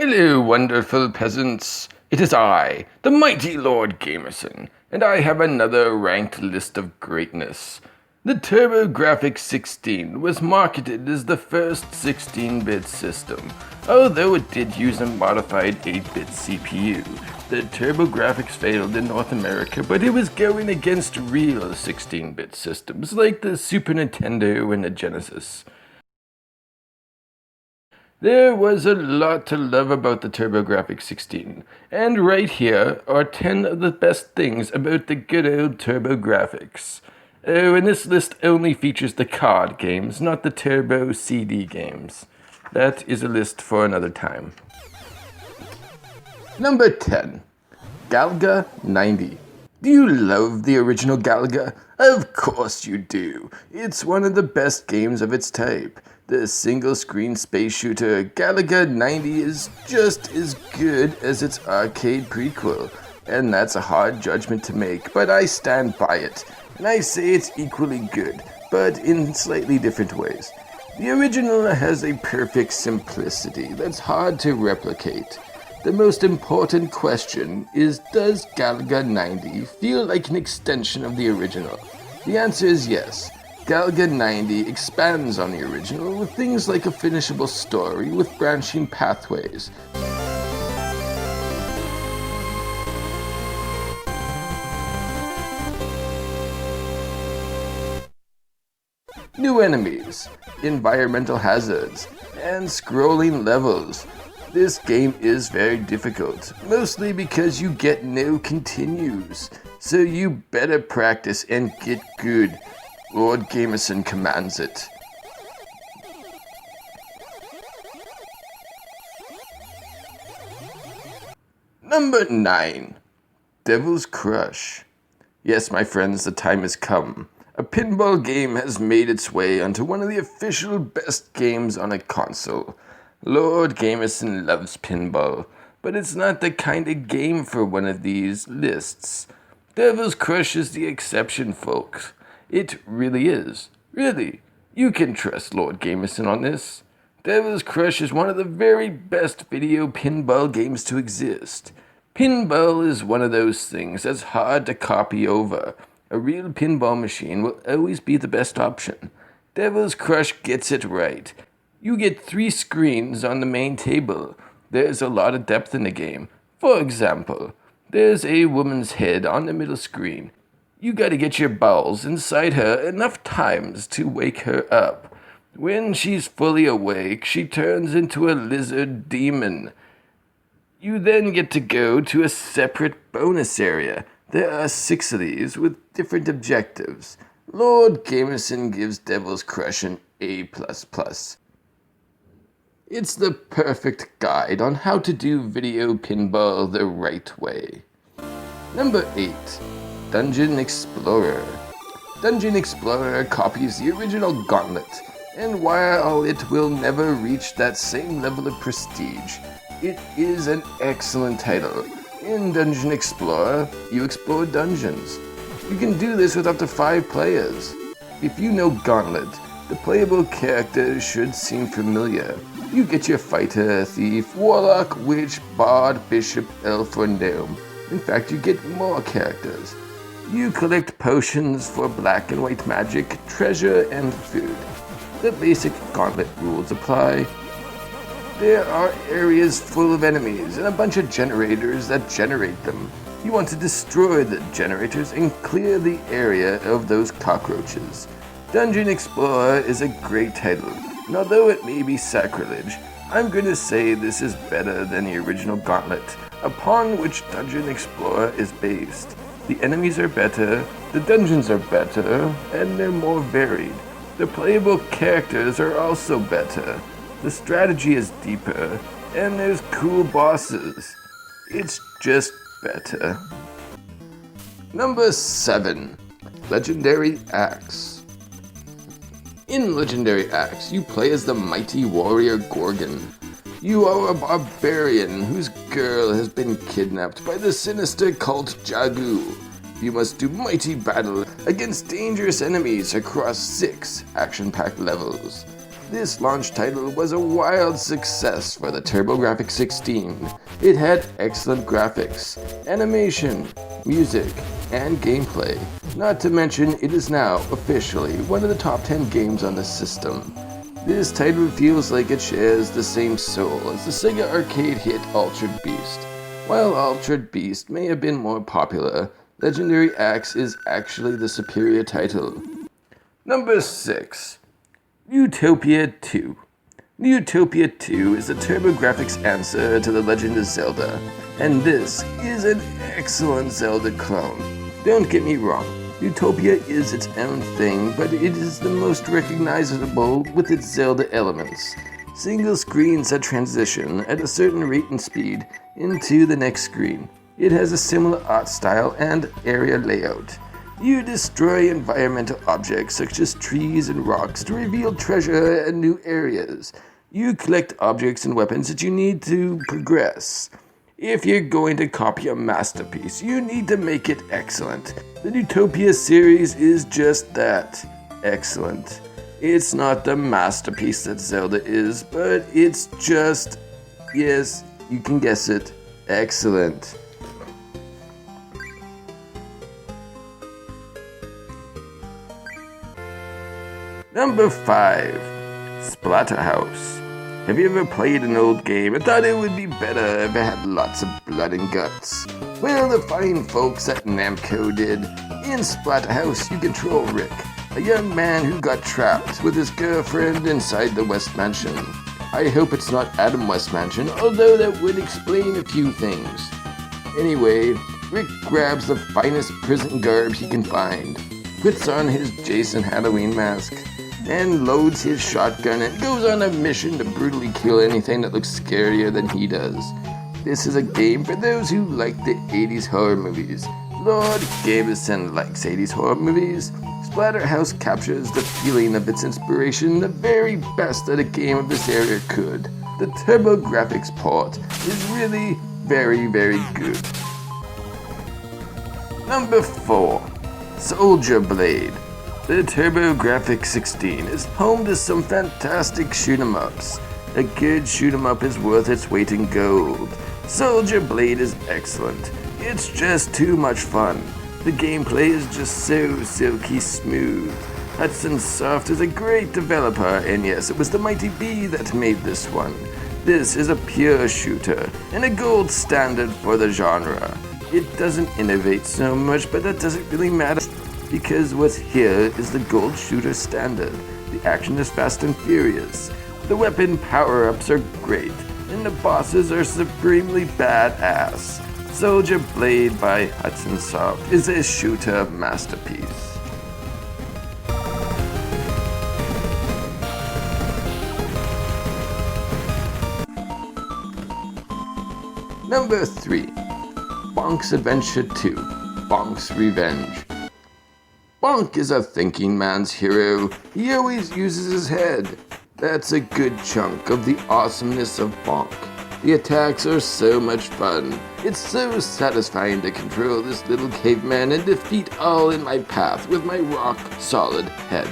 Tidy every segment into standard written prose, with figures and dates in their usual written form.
Hello, wonderful peasants. It is I, the mighty Lord Gamerson, and I have another ranked list of greatness. The Turbo-Grafx 16 was marketed as the first 16-bit system, although it did use a modified 8-bit CPU. The Turbo-Grafx failed in North America, but it was going against real 16-bit systems like the Super Nintendo and the Genesis. There was a lot to love about the Turbo-Grafx 16, and right here are 10 of the best things about the good old Turbo-Grafx. Oh, and this list only features the card games, not the Turbo CD games. That is a list for another time. Number 10. Galaga 90. Do you love the original Galaga? Of course you do. It's one of the best games of its type. The single-screen space shooter Galaga 90 is just as good as its arcade prequel, and that's a hard judgment to make, but I stand by it, and I say it's equally good, but in slightly different ways. The original has a perfect simplicity that's hard to replicate. The most important question is, does Galaga 90 feel like an extension of the original? The answer is yes. Galaga 90 expands on the original with things like a finishable story with branching pathways. New enemies, environmental hazards, and scrolling levels. This game is very difficult, mostly because you get no continues, so you better practice and get good. Lord Gamerson commands it. Number 9. Devil's Crush. Yes, my friends, the time has come. A pinball game has made its way onto one of the official best games on a console. Lord Gamerson loves pinball, but it's not the kind of game for one of these lists. Devil's Crush is the exception, folks. It really is. Really. You can trust Lord Gamerson on this. Devil's Crush is one of the very best video pinball games to exist. Pinball is one of those things that's hard to copy over. A real pinball machine will always be the best option. Devil's Crush gets it right. You get 3 screens on the main table. There's a lot of depth in the game. For example, there's a woman's head on the middle screen. You gotta get your balls inside her enough times to wake her up. When she's fully awake, she turns into a lizard demon. You then get to go to a separate bonus area. There are 6 of these with different objectives. Lord Gamerson gives Devil's Crush an A++. It's the perfect guide on how to do video pinball the right way. Number 8. Dungeon Explorer. Dungeon Explorer copies the original Gauntlet, and while it will never reach that same level of prestige, it is an excellent title. In Dungeon Explorer, you explore dungeons. You can do this with up to 5 players. If you know Gauntlet, the playable characters should seem familiar. You get your fighter, thief, warlock, witch, bard, bishop, elf, or gnome. In fact, you get more characters. You collect potions for black and white magic, treasure, and food. The basic Gauntlet rules apply. There are areas full of enemies and a bunch of generators that generate them. You want to destroy the generators and clear the area of those cockroaches. Dungeon Explorer is a great title, and although it may be sacrilege, I'm going to say this is better than the original Gauntlet, upon which Dungeon Explorer is based. The enemies are better, the dungeons are better, and they're more varied. The playable characters are also better. The strategy is deeper, and there's cool bosses. It's just better. Number 7. Legendary Axe. In Legendary Axe, you play as the mighty warrior Gorgon. You are a barbarian whose girl has been kidnapped by the sinister cult Jagu. You must do mighty battle against dangerous enemies across 6 action-packed levels. This launch title was a wild success for the Turbo-Grafx 16. It had excellent graphics, animation, music, and gameplay. Not to mention, it is now officially one of the top 10 games on the system. This title feels like it shares the same soul as the Sega arcade hit Altered Beast. While Altered Beast may have been more popular, Legendary Axe is actually the superior title. Number 6. Utopia II. Utopia II is the Turbo-Grafx answer to The Legend of Zelda, and this is an excellent Zelda clone. Don't get me wrong, Utopia is its own thing, but it is the most recognizable with its Zelda elements. Single screens that transition at a certain rate and speed into the next screen. It has a similar art style and area layout. You destroy environmental objects such as trees and rocks to reveal treasure and new areas. You collect objects and weapons that you need to progress. If you're going to copy a masterpiece, you need to make it excellent. The Utopia series is just that, excellent. It's not the masterpiece that Zelda is, but it's just, yes, you can guess it, excellent. Number 5. Splatterhouse. Have you ever played an old game and thought it would be better if it had lots of blood and guts? Well, the fine folks at Namco did. In Splatterhouse, you control Rick, a young man who got trapped with his girlfriend inside the West Mansion. I hope it's not Adam West Mansion, although that would explain a few things. Anyway, Rick grabs the finest prison garb he can find, puts on his Jason Halloween mask, and loads his shotgun and goes on a mission to brutally kill anything that looks scarier than he does. This is a game for those who like the 80s horror movies. Lord Gavison likes 80s horror movies. Splatterhouse captures the feeling of its inspiration the very best that a game of this era could. The Turbo-Grafx port is really very, very good. Number 4. Soldier Blade. The Turbo-Grafx 16 is home to some fantastic shoot-'em-ups. A good shoot-'em-up is worth its weight in gold. Soldier Blade is excellent. It's just too much fun. The gameplay is just so silky smooth. Hudson Soft is a great developer, and yes, it was the Mighty B that made this one. This is a pure shooter, and a gold standard for the genre. It doesn't innovate so much, but that doesn't really matter, because what's here is the gold shooter standard. The action is fast and furious. The weapon power-ups are great, and the bosses are supremely badass. Soldier Blade by Hudson Soft is a shooter masterpiece. Number 3. Bonks Adventure 2, Bonks Revenge. Bonk is a thinking man's hero. He always uses his head. That's a good chunk of the awesomeness of Bonk. The attacks are so much fun. It's so satisfying to control this little caveman and defeat all in my path with my rock-solid head.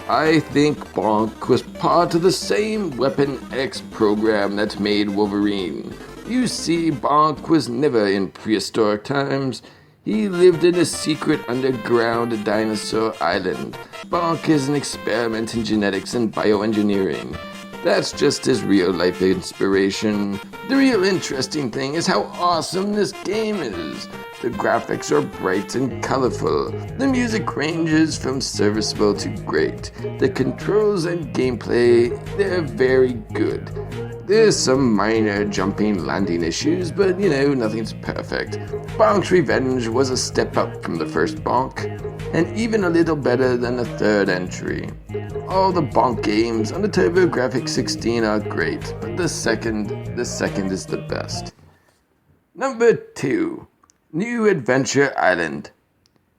I think Bonk was part of the same Weapon X program that made Wolverine. You see, Bonk was never in prehistoric times. He lived in a secret underground dinosaur island. Bonk is an experiment in genetics and bioengineering. That's just his real-life inspiration. The real interesting thing is how awesome this game is. The graphics are bright and colorful. The music ranges from serviceable to great. The controls and gameplay, they're very good. There's some minor jumping landing issues, but nothing's perfect. Bonk's Revenge was a step up from the first Bonk, and even a little better than the third entry. All the Bonk games on the Turbo-Grafx 16 are great, but the second is the best. Number 2. New Adventure Island.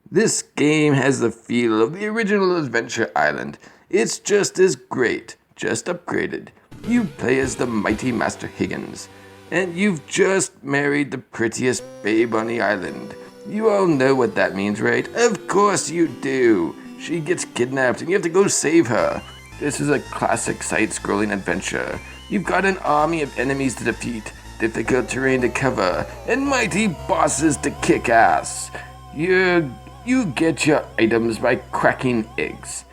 This game has the feel of the original Adventure Island. It's just as great, just upgraded. You play as the mighty Master Higgins, and you've just married the prettiest babe on the island. You all know what that means, right? Of course you do. She gets kidnapped and you have to go save her. This is a classic side-scrolling adventure. You've got an army of enemies to defeat, difficult terrain to cover, and mighty bosses to kick ass. You get your items by cracking eggs.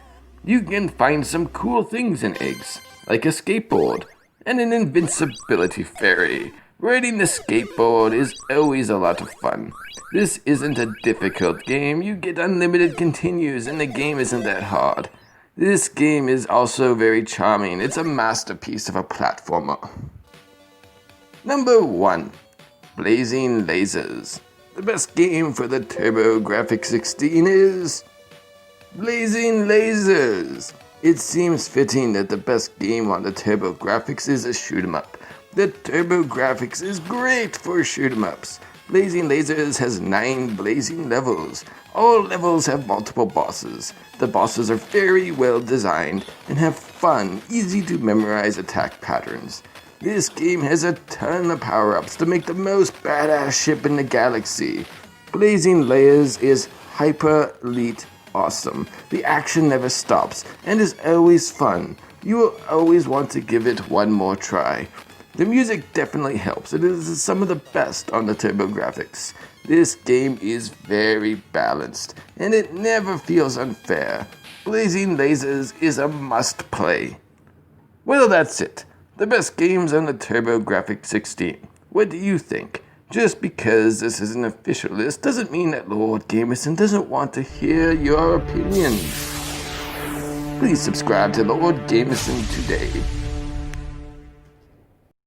You can find some cool things in eggs, like a skateboard and an invincibility fairy. Riding the skateboard is always a lot of fun. This isn't a difficult game. You get unlimited continues and the game isn't that hard. This game is also very charming. It's a masterpiece of a platformer. Number 1. Blazing Lasers. The best game for the Turbo-Grafx 16 is Blazing Lasers. It seems fitting that the best game on the Turbo-Grafx is a shoot-'em-up. The Turbo-Grafx is great for shoot-'em-ups. Blazing Lasers has 9 blazing levels. All levels have multiple bosses. The bosses are very well designed and have fun, easy to memorize attack patterns. This game has a ton of power-ups to make the most badass ship in the galaxy. Blazing Lasers is hyper elite awesome. The action never stops and is always fun. You will always want to give it one more try. The music definitely helps. It is some of the best on the Turbo-Grafx. This game is very balanced, and it never feels unfair. Blazing Lasers is a must-play. Well, that's it. The best games on the Turbo-Grafx 16. What do you think? Just because this is an official list doesn't mean that Lord Gamerson doesn't want to hear your opinions. Please subscribe to Lord Gamerson today.